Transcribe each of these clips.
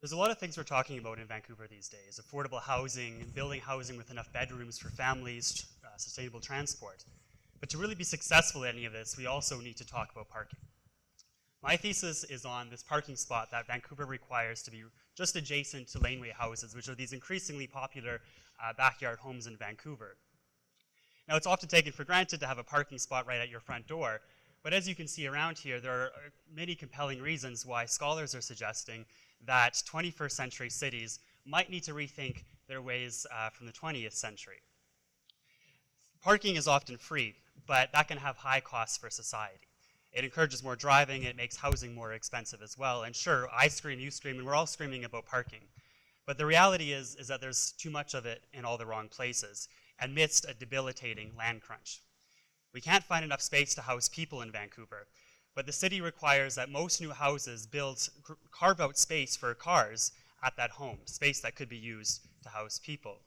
There's a lot of things we're talking about in Vancouver these days: affordable housing, building housing with enough bedrooms for families, sustainable transport. But to really be successful at any of this, we also need to talk about parking. My thesis is on this parking spot that Vancouver requires to be just adjacent to laneway houses, which are these increasingly popular backyard homes in Vancouver. Now, it's often taken for granted to have a parking spot right at your front door, but as you can see around here, there are many compelling reasons why scholars are suggesting that 21st century cities might need to rethink their ways from the 20th century. Parking is often free, but that can have high costs for society. It encourages more driving, it makes housing more expensive as well, and sure, I scream, you scream, and we're all screaming about parking. But the reality is that there's too much of it in all the wrong places, amidst a debilitating land crunch. We can't find enough space to house people in Vancouver, but the city requires that most new houses carve out space for cars at that home, space that could be used to house people.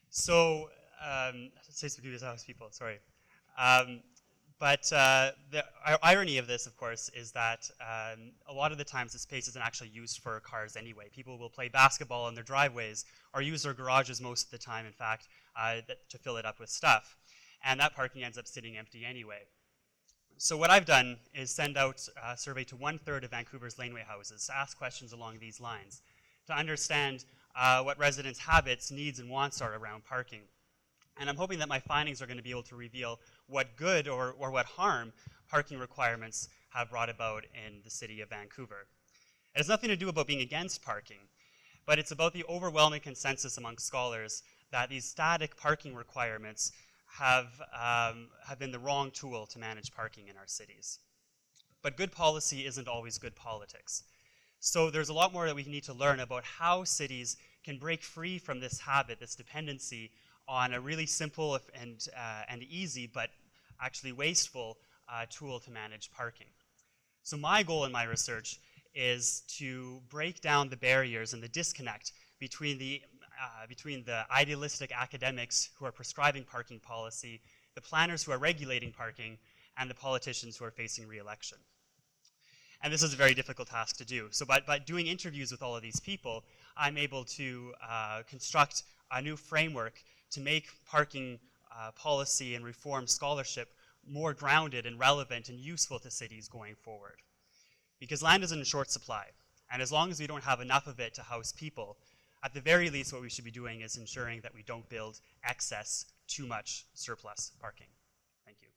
So, space to use to house people, sorry. But the irony of this, of course, is that a lot of the times the space isn't actually used for cars anyway. People will play basketball in their driveways or use their garages most of the time, in fact, to fill it up with stuff. And that parking ends up sitting empty anyway. So what I've done is send out a survey to 1/3 of Vancouver's laneway houses to ask questions along these lines, to understand what residents' habits, needs, and wants are around parking. And I'm hoping that my findings are going to be able to reveal what good or what harm parking requirements have brought about in the city of Vancouver. It has nothing to do about being against parking, but it's about the overwhelming consensus among scholars that these static parking requirements have been the wrong tool to manage parking in our cities. But good policy isn't always good politics. So there's a lot more that we need to learn about how cities can break free from this habit, this dependency on a really simple and easy, but actually wasteful tool to manage parking. So my goal in my research is to break down the barriers and the disconnect between the idealistic academics who are prescribing parking policy, the planners who are regulating parking, and the politicians who are facing re-election. And this is a very difficult task to do. So by doing interviews with all of these people, I'm able to construct a new framework to make parking policy and reform scholarship more grounded and relevant and useful to cities going forward. Because land is in short supply, and as long as we don't have enough of it to house people, at the very least what we should be doing is ensuring that we don't build excess, too much surplus parking. Thank you.